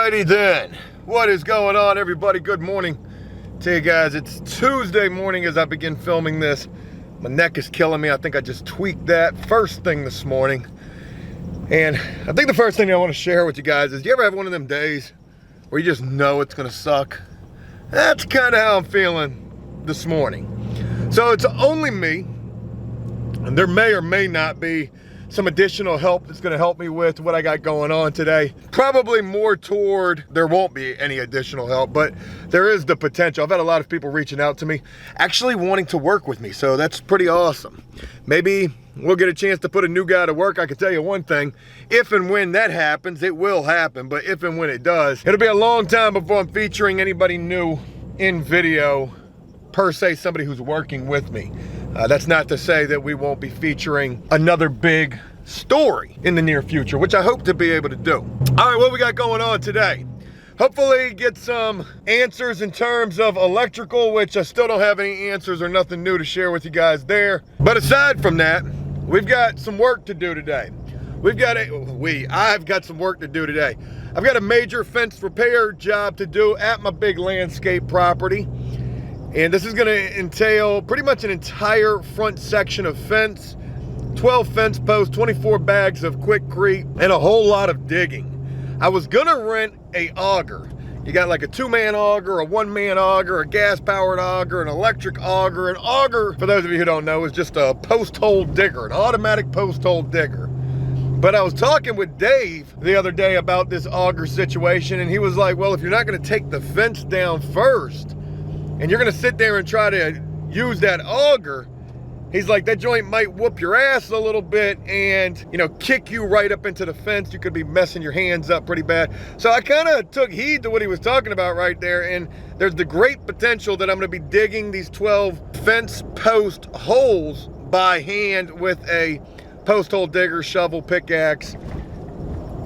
Alrighty then, what is going on, everybody? Good morning to you guys. It's Tuesday morning as I begin filming this. My neck is killing me. I think I just tweaked that first thing this morning. And I think the first thing I want to share with you guys is, do you ever have one of them days where you just know it's gonna suck? That's kind of how I'm feeling this morning. So it's only me, and there may or may not be some additional help that's gonna help me with what I got going on today. Probably more toward there won't be any additional help, but there is the potential. I've had a lot of people reaching out to me, actually wanting to work with me, so that's pretty awesome. Maybe we'll get a chance to put a new guy to work. I can tell you one thing, if and when that happens, it will happen, but if and when it does, it'll be a long time before I'm featuring anybody new in video, per se, somebody who's working with me. That's not to say that we won't be featuring another big story in the near future, which I hope to be able to do. All right, what we got going on today? Hopefully get some answers in terms of electrical, which I still don't have any answers or nothing new to share with you guys there. But aside from that, we've got some work to do today. I've got some work to do today. I've got a major fence repair job to do at my big landscape property. And this is gonna entail pretty much an entire front section of fence, 12 fence posts, 24 bags of quickcrete, and a whole lot of digging. I was gonna rent a auger. You got like a 2-man auger, a 1-man auger, a gas-powered auger, an electric auger. An auger, for those of you who don't know, is just a post hole digger, an automatic post hole digger. But I was talking with Dave the other day about this auger situation, and he was like, well, if you're not gonna take the fence down first, and you're gonna sit there and try to use that auger, he's like, that joint might whoop your ass a little bit and, you know, kick you right up into the fence. You could be messing your hands up pretty bad. So I kind of took heed to what he was talking about right there, and there's the great potential that I'm gonna be digging these 12 fence post holes by hand with a post hole digger, shovel, pickaxe,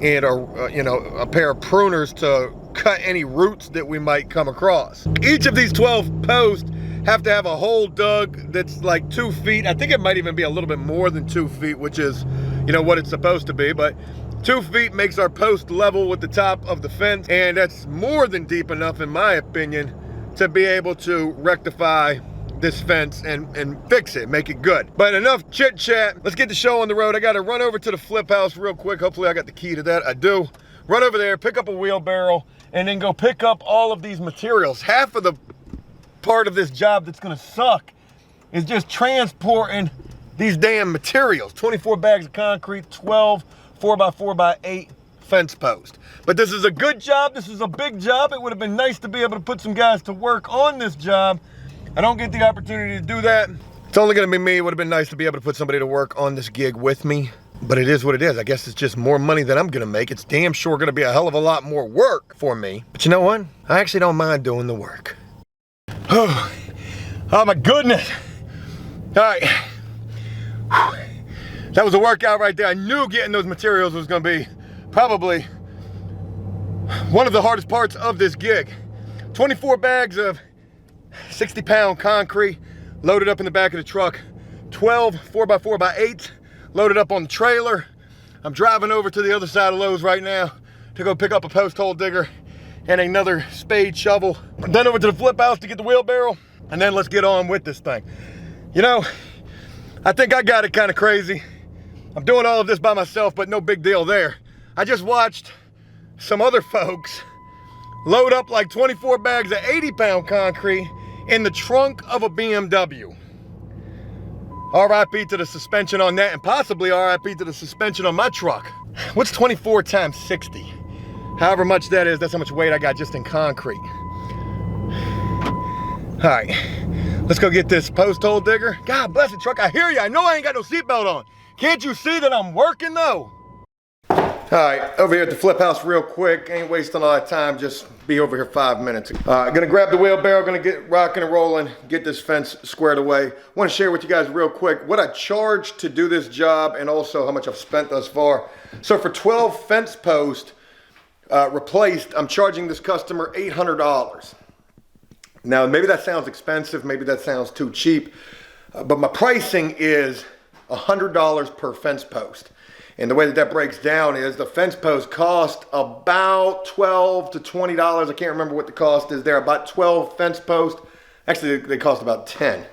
and a pair of pruners to cut any roots that we might come across. Each of these 12 posts have to have a hole dug that's like 2 feet. I think it might even be a little bit more than 2 feet, which is, you know, what it's supposed to be, but 2 feet makes our post level with the top of the fence, and that's more than deep enough, in my opinion, to be able to rectify this fence and fix it, make it good. But enough chit chat, let's get the show on the road. I gotta run over to the flip house real quick. Hopefully I got the key to that. I do. Run over there, pick up a wheelbarrow, and then go pick up all of these materials. Half of the part of this job that's gonna suck is just transporting these damn materials. 24 bags of concrete, 12 4x4x8 fence posts. But this is a good job, this is a big job. It would have been nice to be able to put some guys to work on this job. I don't get the opportunity to do that. It's only gonna be me. It would have been nice to be able to put somebody to work on this gig with me. But it is what it is. I guess it's just more money than I'm gonna make. It's damn sure gonna be a hell of a lot more work for me. But you know what? I actually don't mind doing the work. Oh my goodness. All right. That was a workout right there. I knew getting those materials was gonna be probably one of the hardest parts of this gig. 24 bags of 60-pound concrete loaded up in the back of the truck. 12 4x4x8 loaded up on the trailer. I'm driving over to the other side of Lowe's right now to go pick up a post hole digger and another spade shovel. I'm done over to the flip house to get the wheelbarrow, and then let's get on with this thing. You know, I think I got it kind of crazy. I'm doing all of this by myself, but no big deal there. I just watched some other folks load up like 24 bags of 80-pound concrete in the trunk of a BMW. RIP to the suspension on that, and possibly RIP to the suspension on my truck. What's 24 times 60? However much that is, that's how much weight I got just in concrete. All right, let's go get this post hole digger. God bless the truck, I hear you. I know I ain't got no seatbelt on. Can't you see that I'm working though? All right, over here at the flip house real quick. Ain't wasting a lot of time, just be over here 5 minutes. Gonna grab the wheelbarrow, gonna get rocking and rolling, get this fence squared away. Want to share with you guys real quick what I charged to do this job and also how much I've spent thus far. So for 12 fence posts replaced, I'm charging this customer $800. Now, maybe that sounds expensive, maybe that sounds too cheap, but my pricing is $100 per fence post. And the way that that breaks down is the fence posts cost about $12 to $20. I can't remember what the cost is there. About 12 fence posts. Actually, they cost about 10.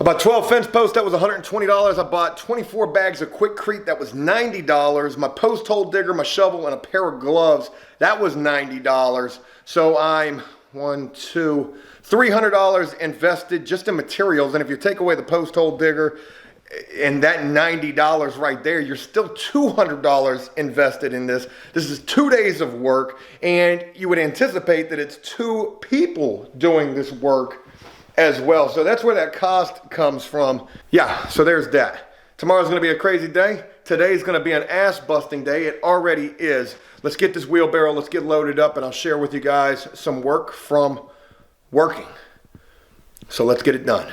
About 12 fence posts, that was $120. I bought 24 bags of Quickcrete, that was $90. My post hole digger, my shovel, and a pair of gloves, that was $90. So I'm $300 invested just in materials. And if you take away the post hole digger and that $90 right there, you're still $200 invested in this. This is 2 days of work, and you would anticipate that it's 2 people doing this work as well. So that's where that cost comes from. Yeah, so there's that. Tomorrow's gonna be a crazy day. Today's gonna be an ass-busting day. It already is. Let's get this wheelbarrow, let's get loaded up, and I'll share with you guys some work from working. So let's get it done.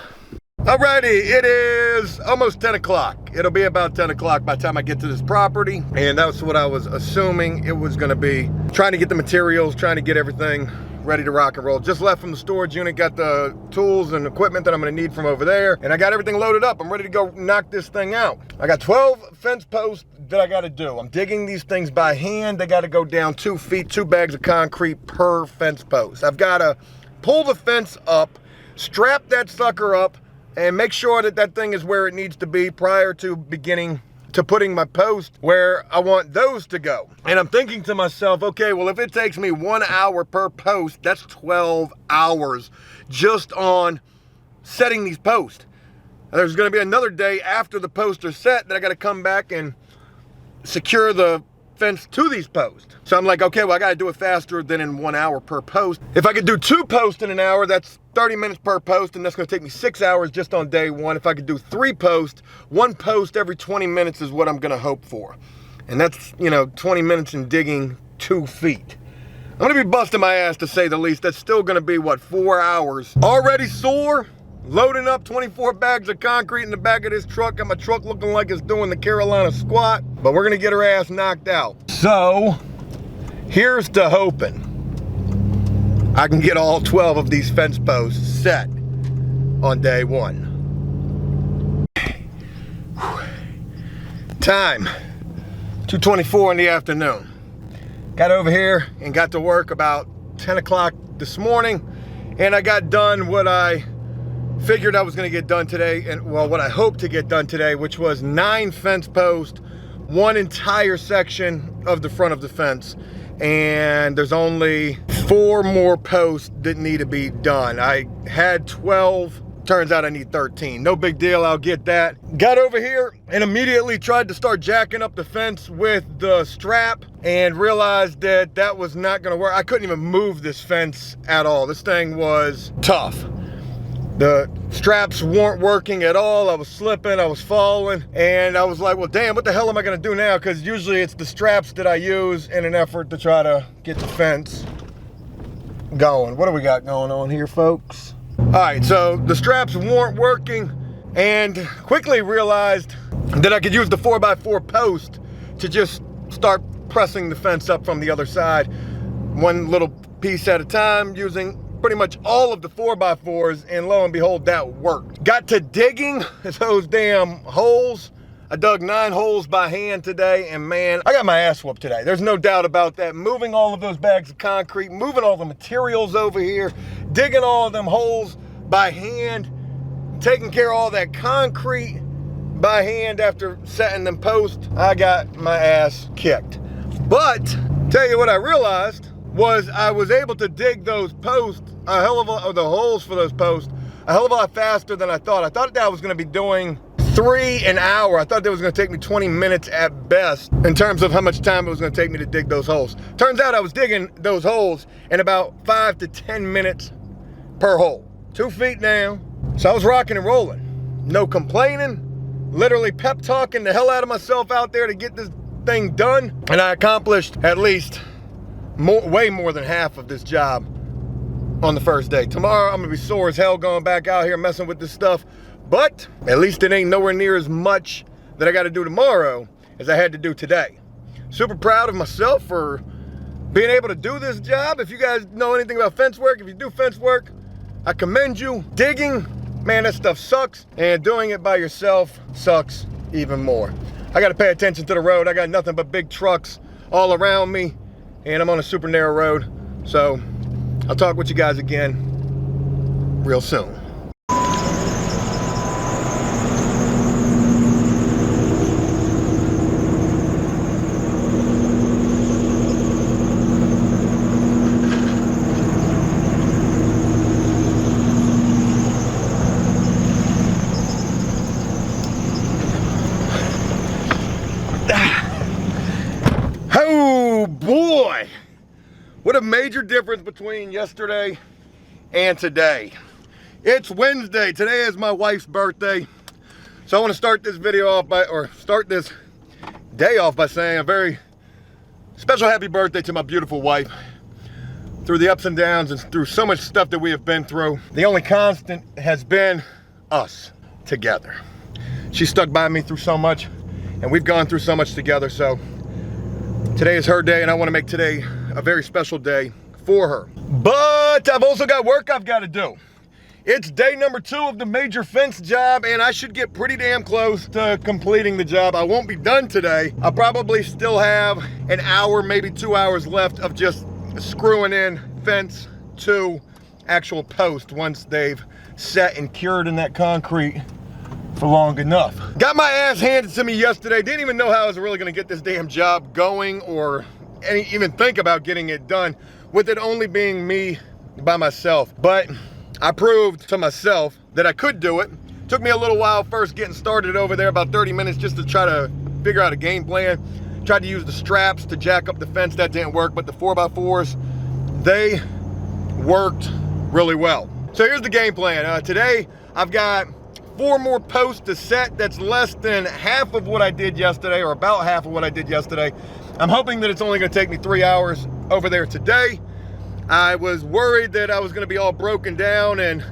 Alrighty, it is almost 10 o'clock. It'll be about 10 o'clock by the time I get to this property. And that's what I was assuming it was gonna be. Trying to get the materials, trying to get everything ready to rock and roll. Just left from the storage unit, got the tools and equipment that I'm gonna need from over there, and I got everything loaded up. I'm ready to go knock this thing out. I got 12 fence posts that I gotta do. I'm digging these things by hand. They gotta go down 2 feet, 2 bags of concrete per fence post. I've gotta pull the fence up, strap that sucker up, and make sure that that thing is where it needs to be prior to beginning to putting my post where I want those to go. And I'm thinking to myself, okay, well, if it takes me 1 hour per post, that's 12 hours just on setting these posts. There's gonna be another day after the posts are set that I gotta come back and secure the fence to these posts. So I'm like, okay, well, I gotta do it faster than in 1 hour per post. If I could do 2 posts in an hour, that's 30 minutes per post, and that's gonna take me 6 hours just on day 1. If I could do 3 posts, 1 post every 20 minutes is what I'm gonna hope for. And that's, 20 minutes in digging 2 feet. I'm gonna be busting my ass, to say the least. That's still gonna be, 4 hours. Already sore, loading up 24 bags of concrete in the back of this truck. Got my truck looking like it's doing the Carolina squat, but we're gonna get her ass knocked out. So, here's to hoping I can get all 12 of these fence posts set on day 1. Time, 2:24 in the afternoon. Got over here and got to work about 10 o'clock this morning, and I got done what I figured I was gonna get done today, and well, what I hoped to get done today, which was 9 fence posts, 1 entire section of the front of the fence. And there's only 4 more posts that need to be done. I had 12, turns out I need 13. No big deal, I'll get that. Got over here and immediately tried to start jacking up the fence with the strap and realized that that was not gonna work. I couldn't even move this fence at all. This thing was tough. The straps weren't working at all. I was slipping, I was falling, and I was like, well, damn, what the hell am I gonna do now? Because usually it's the straps that I use in an effort to try to get the fence going. What do we got going on here, folks? All right, so the straps weren't working, and quickly realized that I could use the 4x4 post to just start pressing the fence up from the other side, 1 little piece at a time, using pretty much all of the 4x4s, and lo and behold, that worked. Got to digging those damn holes. I dug 9 holes by hand today, and man, I got my ass whooped today. There's no doubt about that. Moving all of those bags of concrete, moving all the materials over here, digging all of them holes by hand, taking care of all that concrete by hand after setting them posts. I got my ass kicked. But, tell you what I realized was I was able to dig those posts, the holes for those posts, a hell of a lot faster than I thought. I thought that I was gonna be doing 3 an hour. I thought that was gonna take me 20 minutes at best in terms of how much time it was gonna take me to dig those holes. Turns out I was digging those holes in about 5 to 10 minutes per hole. 2 feet down. So I was rocking and rolling. No complaining, literally pep talking the hell out of myself out there to get this thing done. And I accomplished at least way more than half of this job on the first day. Tomorrow I'm gonna be sore as hell going back out here messing with this stuff, but at least it ain't nowhere near as much that I gotta do tomorrow as I had to do today. Super proud of myself for being able to do this job. If you guys know anything about fence work, if you do fence work, I commend you. Digging, man, that stuff sucks, and doing it by yourself sucks even more. I got to pay attention to the road. I got nothing but big trucks all around me, and I'm on a super narrow road. So I'll talk with you guys again real soon. Oh boy, what a major difference between yesterday and today. It's Wednesday. Today is my wife's birthday. So I want to start this video off by, or start this day off by saying a very special happy birthday to my beautiful wife. Through the ups and downs and through so much stuff that we have been through, the only constant has been us together. She stuck by me through so much, and we've gone through so much together. So today is her day, and I want to make today a very special day for her. But I've also got work I've got to do. It's day number 2 of the major fence job, and I should get pretty damn close to completing the job. I won't be done today. I'll probably still have an hour, maybe 2 hours left of just screwing in fence to actual post once they've set and cured in that concrete for long enough. Got my ass handed to me yesterday. Didn't even know how I was really gonna get this damn job going or even think about getting it done, with it only being me by myself. But I proved to myself that I could do it. Took me a little while first getting started over there, about 30 minutes just to try to figure out a game plan. Tried to use the straps to jack up the fence. That didn't work, but the 4x4s, they worked really well. So here's the game plan. Today, I've got 4 more posts to set. That's less than half of what I did yesterday, or about half of what I did yesterday. I'm hoping that it's only gonna take me 3 hours over there today. I was worried that I was gonna be all broken down and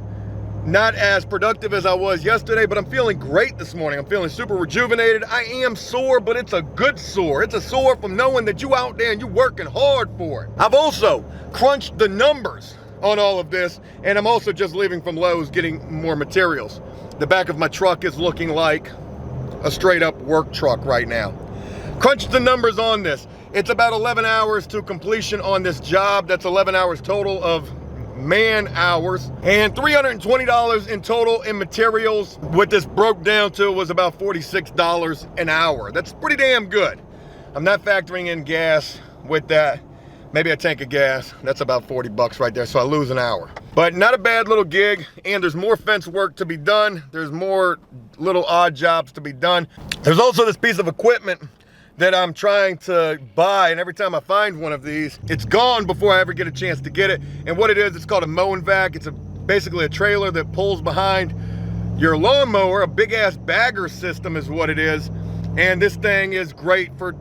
not as productive as I was yesterday, but I'm feeling great this morning. I'm feeling super rejuvenated. I am sore, but it's a good sore. It's a sore from knowing that you out there and you working hard for it. I've also crunched the numbers on all of this, and I'm also just leaving from Lowe's getting more materials. The back of my truck is looking like a straight up work truck right now. Crunch the numbers on this. It's about 11 hours to completion on this job. That's 11 hours total of man hours, and $320 in total in materials. What this broke down to was about $46 an hour. That's pretty damn good. I'm not factoring in gas with that. Maybe a tank of gas. That's about 40 bucks right there, so I lose an hour. But not a bad little gig, and there's more fence work to be done. There's more little odd jobs to be done. There's also this piece of equipment that I'm trying to buy, and every time I find one of these, it's gone before I ever get a chance to get it. And what it is, it's called a mowing vac. It's basically a trailer that pulls behind your lawnmower. A big ass bagger system is what it is. And this thing is great for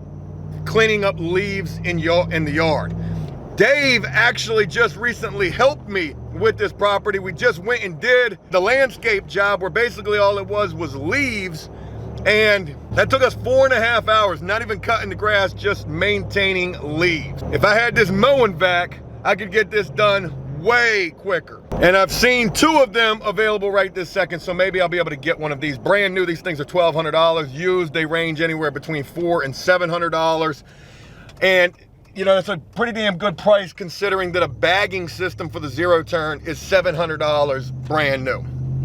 cleaning up leaves in the yard. Dave actually just recently helped me with this property. We just went and did the landscape job where basically all it was leaves. And that took us 4.5 hours, not even cutting the grass, just maintaining leaves. If I had this mowing vac, I could get this done way quicker. And I've seen 2 of them available right this second, so maybe I'll be able to get one of these. Brand new, these things are $1,200. Used, they range anywhere between $400 and $700. And you know, it's a pretty damn good price considering that a bagging system for the zero turn is $700 brand new.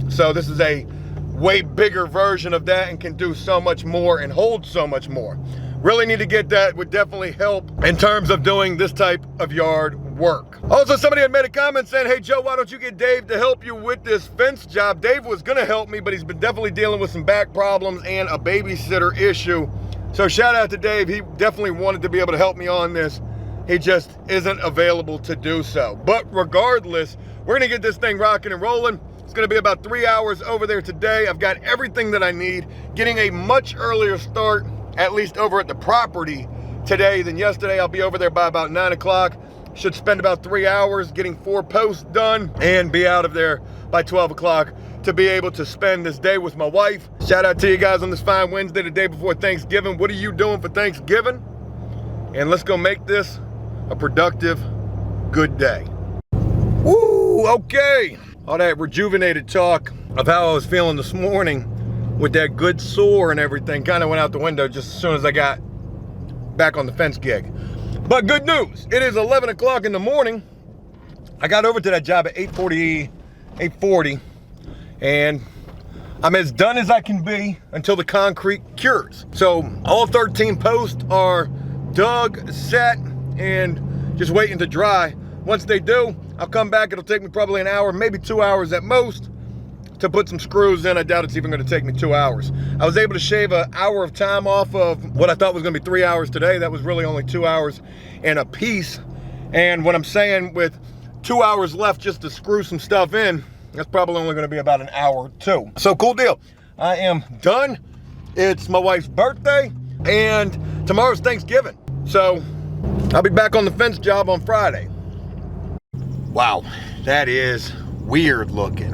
So this is a way bigger version of that and can do so much more and hold so much more. Really need to get that. Would definitely help in terms of doing this type of yard work. Also, somebody had made a comment saying, hey Joe, why don't you get Dave to help you with this fence job? Dave was gonna help me, but he's been definitely dealing with some back problems and a babysitter issue. So shout out to Dave. He definitely wanted to be able to help me on this. He just isn't available to do so. But regardless, we're gonna get this thing rocking and rolling. It's gonna be about 3 hours over there today. I've got everything that I need. Getting a much earlier start, at least over at the property today than yesterday. I'll be over there by about 9 o'clock. Should spend about 3 hours getting 4 posts done and be out of there by 12 o'clock to be able to spend this day with my wife. Shout out to you guys on this fine Wednesday, the day before Thanksgiving. What are you doing for Thanksgiving? And let's go make this a productive, good day. Woo, okay. All that rejuvenated talk of how I was feeling this morning with that good soar and everything kind of went out the window just as soon as I got back on the fence gig. But good news, it is 11 o'clock in the morning. I got over to that job at 8:40, and I'm as done as I can be until the concrete cures. So all 13 posts are dug, set, and just waiting to dry. Once they do, I'll come back. It'll take me probably an hour, maybe 2 hours at most, to put some screws in. I doubt it's even gonna take me 2 hours. I was able to shave an hour of time off of what I thought was gonna be 3 hours today. That was really only 2 hours and a piece. And what I'm saying, with 2 hours left just to screw some stuff in, that's probably only gonna be about an hour or two. So cool deal. I am done. It's my wife's birthday and tomorrow's Thanksgiving. So I'll be back on the fence job on Friday. Wow, that is weird looking.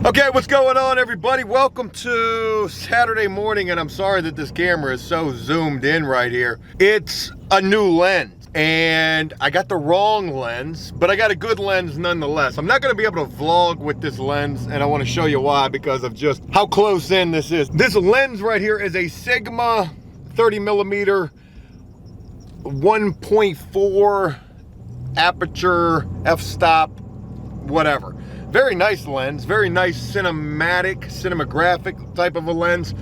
Okay, what's going on, everybody? Welcome to Saturday morning, and I'm sorry that this camera is so zoomed in right here. It's a new lens, and I got the wrong lens, but I got a good lens nonetheless. I'm not gonna be able to vlog with this lens, and I wanna show you why, because of just how close in this is. This lens right here is a Sigma 30mm 1.4 aperture, f-stop, whatever. Very nice lens, very nice cinematographic type of a lens,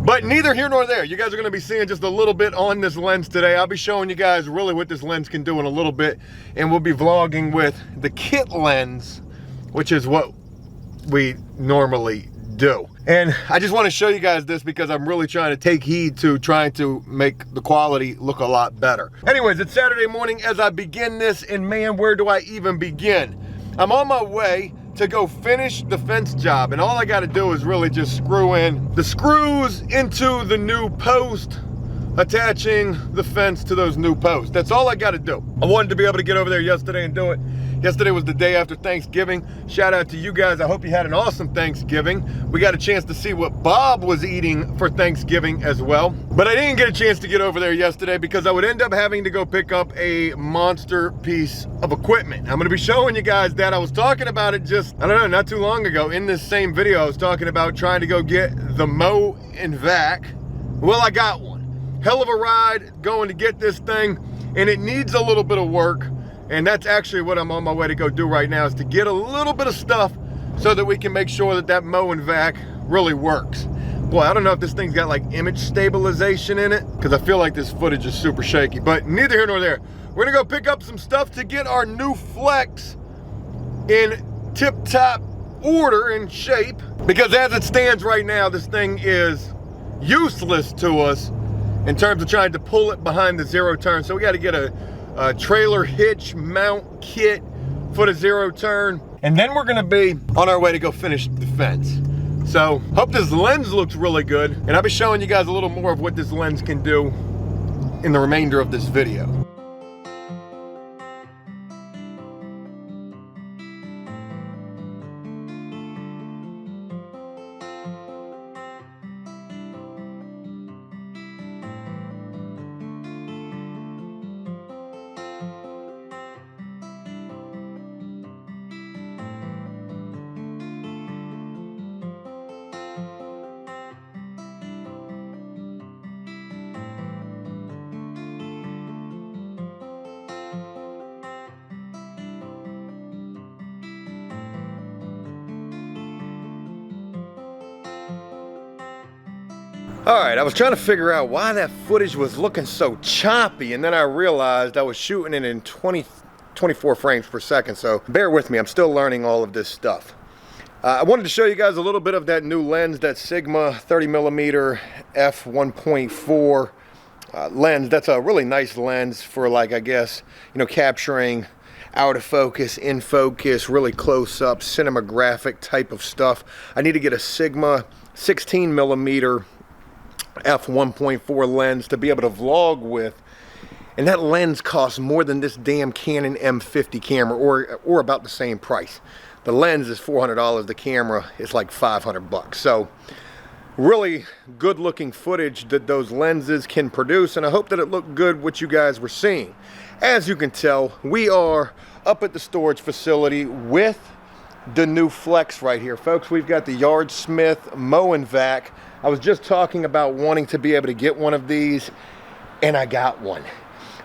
but neither here nor there. You guys are gonna be seeing just a little bit on this lens today. I'll be showing you guys really what this lens can do in a little bit, and we'll be vlogging with the kit lens, which is what we normally do. And I just want to show you guys this because I'm really trying to take heed to trying to make the quality look a lot better. Anyways, it's Saturday morning as I begin this, and man, where do I even begin? I'm on my way to go finish the fence job, and all I got to do is really just screw in the screws into the new post, attaching the fence to those new posts. That's all I got to do. I wanted to be able to get over there yesterday and do it. Yesterday was the day after Thanksgiving. Shout out to you guys. I hope you had an awesome Thanksgiving. We got a chance to see what Bob was eating for Thanksgiving as well. But I didn't get a chance to get over there yesterday because I would end up having to go pick up a monster piece of equipment. I'm gonna be showing you guys that. I was talking about it just, I don't know, not too long ago. In this same video, I was talking about trying to go get the mow and vac. Well, I got one. Hell of a ride going to get this thing, and it needs a little bit of work. And that's actually what I'm on my way to go do right now, is to get a little bit of stuff so that we can make sure that that mow and vac really works. Boy, I don't know if this thing's got like image stabilization in it, because I feel like this footage is super shaky, but neither here nor there. We're gonna go pick up some stuff to get our new Flex in tip-top order and shape, because as it stands right now, this thing is useless to us in terms of trying to pull it behind the zero turn. So we got to get a trailer hitch mount kit for the zero turn, and then we're gonna be on our way to go finish the fence. So hope this lens looks really good, and I'll be showing you guys a little more of what this lens can do in the remainder of this video. All right, I was trying to figure out why that footage was looking so choppy, and then I realized I was shooting it in 24 frames per second, so bear with me, I'm still learning all of this stuff. I wanted to show you guys a little bit of that new lens, that Sigma 30mm f1.4 lens. That's a really nice lens for, like, I guess, you know, capturing out of focus, in focus, really close up, cinematographic type of stuff. I need to get a Sigma 16mm f1.4 lens to be able to vlog with, and that lens costs more than this damn Canon M50 camera, or about the same price. The lens is $400, the camera is like 500 bucks. So really good looking footage that those lenses can produce, and I hope that it looked good what you guys were seeing. As you can tell, we are up at the storage facility with the new Flex right here, folks. We've got the Yardsmith mow and vac I was just talking about wanting to be able to get one of these, and I got one.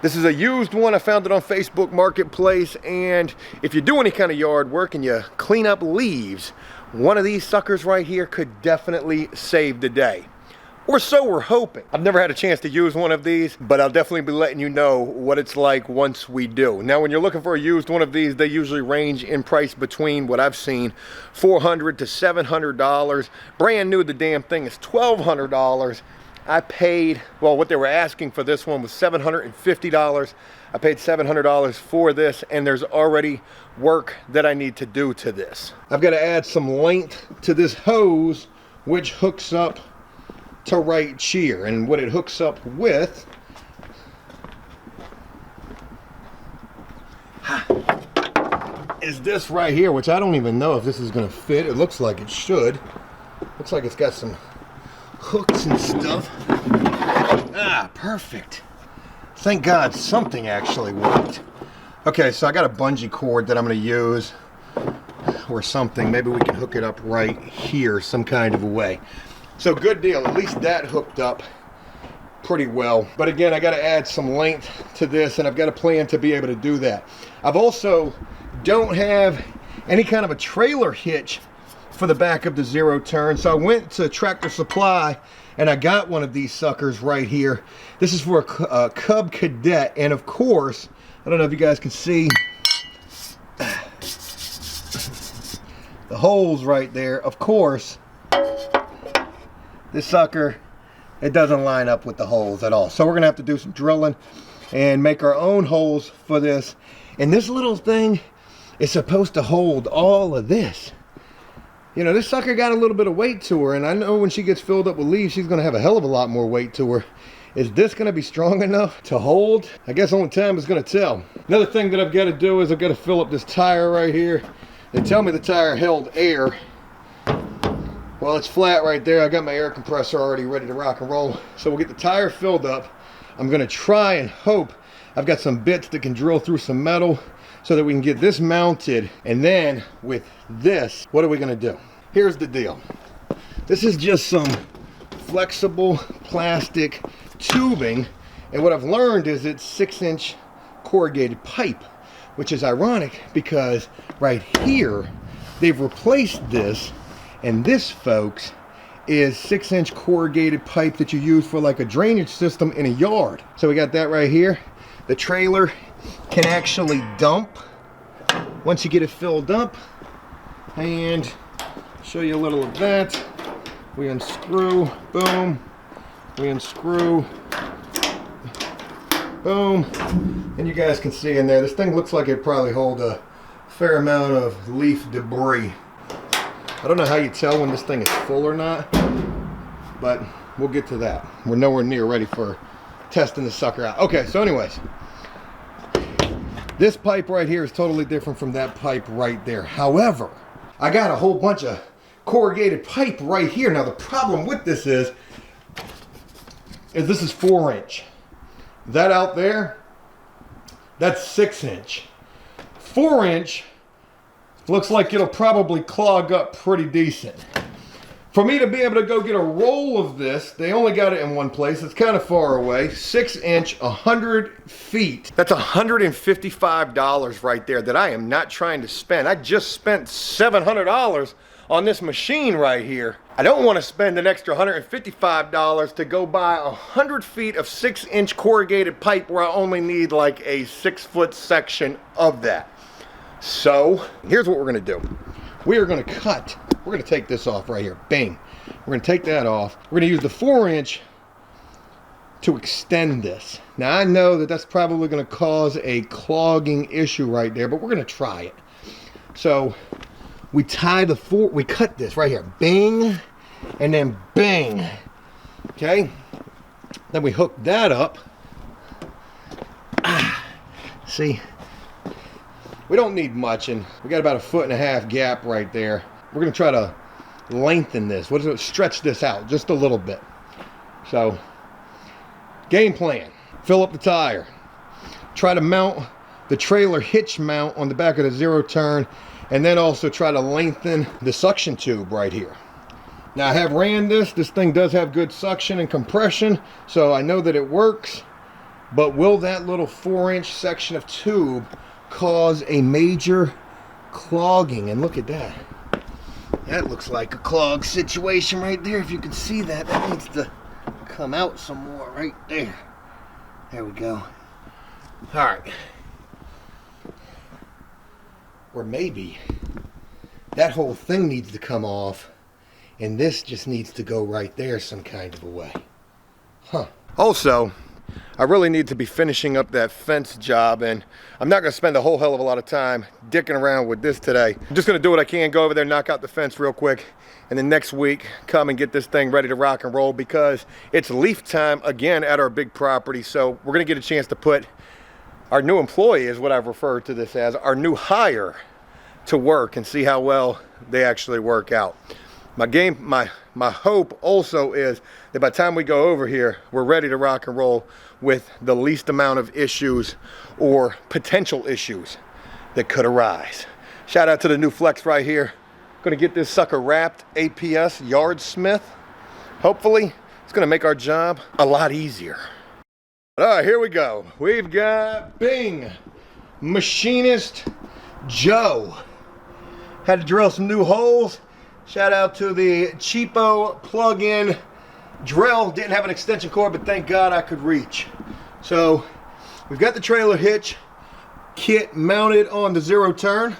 This is a used one. I found it on Facebook Marketplace, and if you do any kind of yard work and you clean up leaves, one of these suckers right here could definitely save the day. Or so we're hoping. I've never had a chance to use one of these, but I'll definitely be letting you know what it's like once we do. Now, when you're looking for a used one of these, they usually range in price between what I've seen, $400 to $700. Brand new, the damn thing is $1,200. I paid, well, what they were asking for this one was $750. I paid $700 for this, and there's already work that I need to do to this. I've got to add some length to this hose, which hooks up to right here, and what it hooks up with is this right here, which I don't even know if this is going to fit. It looks like it should. Looks like it's got some hooks and stuff. Ah, perfect. Thank God something actually worked. Okay, so I got a bungee cord that I'm going to use, or something. Maybe we can hook it up right here some kind of a way. So good deal. At least that hooked up pretty well. But again, I got to add some length to this, and I've got a plan to be able to do that. I've also don't have any kind of a trailer hitch for the back of the zero turn, so I went to Tractor Supply and I got one of these suckers right here. This is for a Cub Cadet, and of course, I don't know if you guys can see the holes right there. Of course, this sucker, it doesn't line up with the holes at all, so we're gonna have to do some drilling and make our own holes for this. And this little thing is supposed to hold all of this. You know, this sucker got a little bit of weight to her, and I know when she gets filled up with leaves, she's going to have a hell of a lot more weight to her. Is this going to be strong enough to hold? I guess only time is going to tell. Another thing that I've got to do is I've got to fill up this tire right here. They tell me the tire held air. Well, it's flat right there. I got my air compressor already ready to rock and roll. So we'll get the tire filled up. I'm going to try and hope I've got some bits that can drill through some metal so that we can get this mounted. And then with this, what are we gonna do? Here's the deal. This is just some flexible plastic tubing, and what I've learned is it's 6-inch corrugated pipe, which is ironic because right here they've replaced this, and this, folks, is 6-inch corrugated pipe that you use for like a drainage system in a yard. So we got that right here. The trailer can actually dump once you get it filled up, and show you a little of that. We unscrew, boom, we unscrew, boom, and you guys can see in there, this thing looks like it probably hold a fair amount of leaf debris. I don't know how you tell when this thing is full or not, but we'll get to that. We're nowhere near ready for testing the sucker out. Okay, so anyways, this pipe right here is totally different from that pipe right there. However, I got a whole bunch of corrugated pipe right here. Now the problem with this is this is 4-inch. That out there, that's 6-inch. 4-inch looks like it'll probably clog up pretty decent. For me to be able to go get a roll of this, they only got it in one place. It's kind of far away. 6-inch, 100 feet. That's $155 right there that I am not trying to spend. I just spent $700 on this machine right here. I don't want to spend an extra $155 to go buy 100 feet of 6-inch corrugated pipe where I only need like a 6-foot section of that. So here's what we're going to do. We are going to cut. We're going to take this off right here. Bang. We're going to take that off. We're going to use the 4-inch to extend this. Now I know that that's probably going to cause a clogging issue right there, but we're going to try it. So we we cut this right here. Bang. And then bang. Okay. Then we hook that up. See? We don't need much, and we got about a 1.5 foot gap right there. We're going to try to lengthen this. What is it? Stretch this out just a little bit. So, game plan. Fill up the tire. Try to mount the trailer hitch mount on the back of the zero turn, and then also try to lengthen the suction tube right here. Now I have ran this. This thing does have good suction and compression, so I know that it works. But will that little 4-inch section of tube cause a major clogging? And look at that. That looks like a clog situation right there. If you can see that, that needs to come out some more right there. There we go. All right. Or maybe that whole thing needs to come off and this just needs to go right there some kind of a way. Huh. Also, I really need to be finishing up that fence job, and I'm not going to spend a whole hell of a lot of time dicking around with this today. I'm just going to do what I can, go over there, knock out the fence real quick, and then next week come and get this thing ready to rock and roll, because it's leaf time again at our big property. So we're going to get a chance to put our new employee, is what I've referred to this as, our new hire, to work and see how well they actually work out. My hope also is that by the time we go over here, we're ready to rock and roll with the least amount of issues or potential issues that could arise. Shout out to the new flex right here. Gonna get this sucker wrapped, APS yard smith. Hopefully, it's gonna make our job a lot easier. All right, here we go. We've got Bing, Machinist Joe. Had to drill some new holes. Shout out to the cheapo plug-in drill. Didn't have an extension cord, but thank God I could reach. So we've got the trailer hitch kit mounted on the zero turn.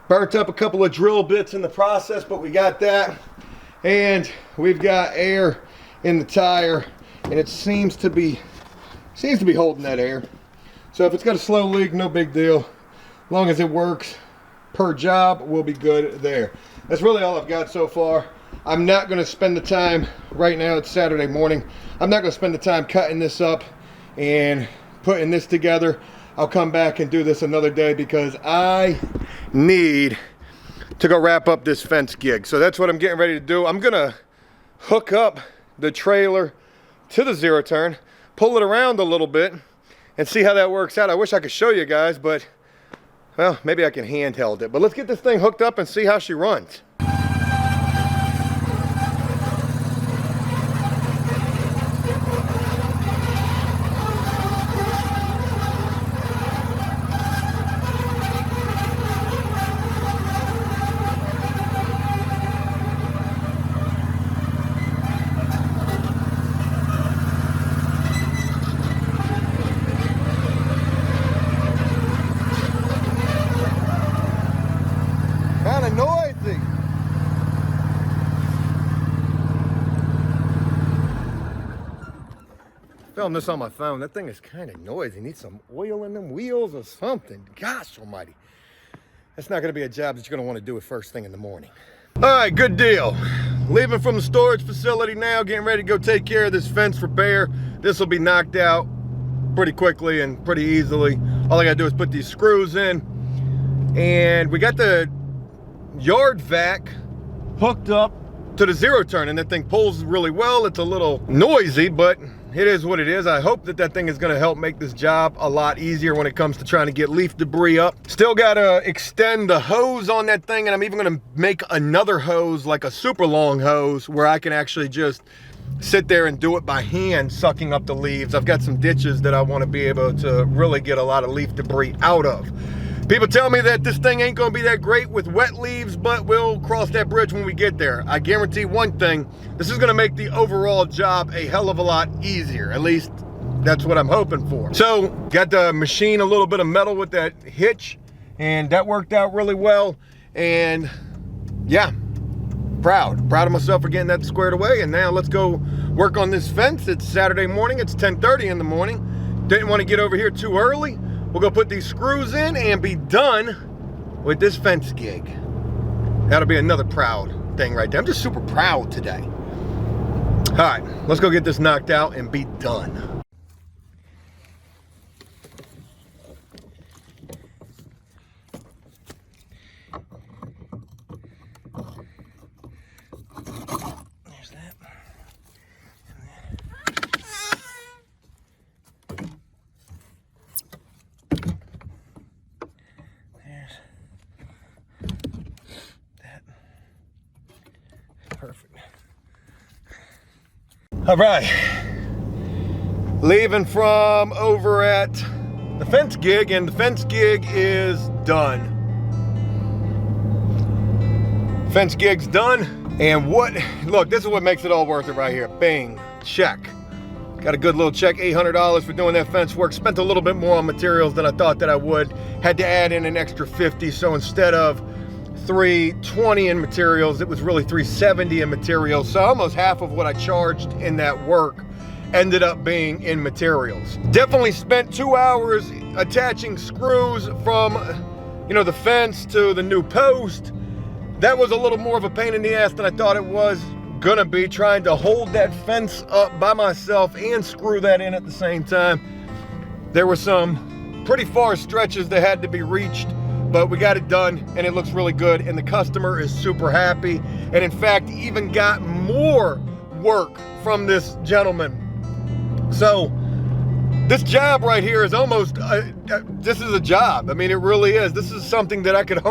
Burnt up a couple of drill bits in the process, but we got that. And we've got air in the tire, and it seems to be holding that air. So if it's got a slow leak, no big deal. As long as it works per job, we'll be good there. That's really all I've got so far. I'm not going to spend the time, right now it's Saturday morning, I'm not going to spend the time cutting this up and putting this together. I'll come back and do this another day because I need to go wrap up this fence gig. So that's what I'm getting ready to do. I'm going to hook up the trailer to the zero turn, pull it around a little bit, and see how that works out. I wish I could show you guys, but well, maybe I can handheld it. But let's get this thing hooked up and see how she runs. Noisy. Film this on my phone. That thing is kind of noisy. Need some oil in them wheels or something. Gosh almighty. That's not going to be a job that you're going to want to do it first thing in the morning. All right, good deal. Leaving from the storage facility now, getting ready to go take care of this fence repair. This will be knocked out pretty quickly and pretty easily. All I got to do is put these screws in. And we got the yard vac hooked up to the zero turn, and that thing pulls really well. It's a little noisy, but it is what it is. I hope that that thing is going to help make this job a lot easier when it comes to trying to get leaf debris up. Still got to extend the hose on that thing, and I'm even going to make another hose, like a super long hose, where I can actually just sit there and do it by hand, sucking up the leaves. I've got some ditches that I want to be able to really get a lot of leaf debris out of. People tell me that this thing ain't gonna be that great with wet leaves, but we'll cross that bridge when we get there. I guarantee one thing, this is gonna make the overall job a hell of a lot easier. At least that's what I'm hoping for. So, got to machine a little bit of metal with that hitch, and that worked out really well. And yeah, proud of myself for getting that squared away. And now let's go work on this fence. It's Saturday morning, it's 10:30 in the morning. Didn't want to get over here too early. We'll go put these screws in and be done with this fence gig. That'll be another proud thing right there. I'm just super proud today. All right, let's go get this knocked out and be done. There's that. Perfect. All right, leaving from over at the fence gig, and the fence gig is done. Fence gig's done, and look, this is what makes it all worth it right here. Bing, check. Got a good little check, $800 for doing that fence work. Spent a little bit more on materials than I thought that I would. Had to add in an extra 50, so instead of $320 in materials, it was really $370 in materials. So almost half of what I charged in that work ended up being in materials. Definitely spent 2 hours attaching screws from, the fence to the new post. That was a little more of a pain in the ass than I thought it was gonna be, trying to hold that fence up by myself and screw that in at the same time. There were some pretty far stretches that had to be reached, but we got it done and it looks really good, and the customer is super happy, and in fact even got more work from this gentleman. So this job right here is almost this is a job. I mean, it really is. This is something that I could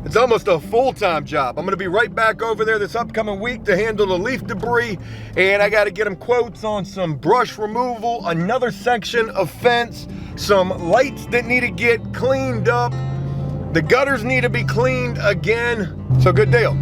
it's almost a full-time job. I'm gonna be right back over there this upcoming week to handle the leaf debris, and I gotta get them quotes on some brush removal, another section of fence, some lights that need to get cleaned up. The gutters need to be cleaned again. So good deal.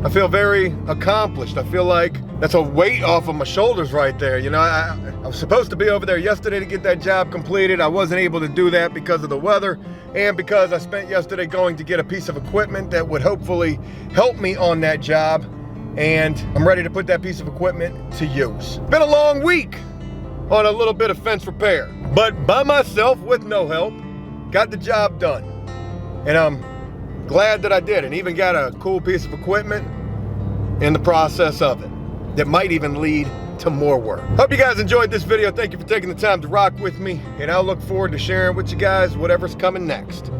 I feel very accomplished. I feel like that's a weight off of my shoulders right there. I was supposed to be over there yesterday to get that job completed. I wasn't able to do that because of the weather and because I spent yesterday going to get a piece of equipment that would hopefully help me on that job. And I'm ready to put that piece of equipment to use. Been a long week on a little bit of fence repair, but by myself with no help, got the job done. And I'm glad that I did, and even got a cool piece of equipment in the process of it that might even lead to more work. Hope you guys enjoyed this video. Thank you for taking the time to rock with me, and I'll look forward to sharing with you guys whatever's coming next.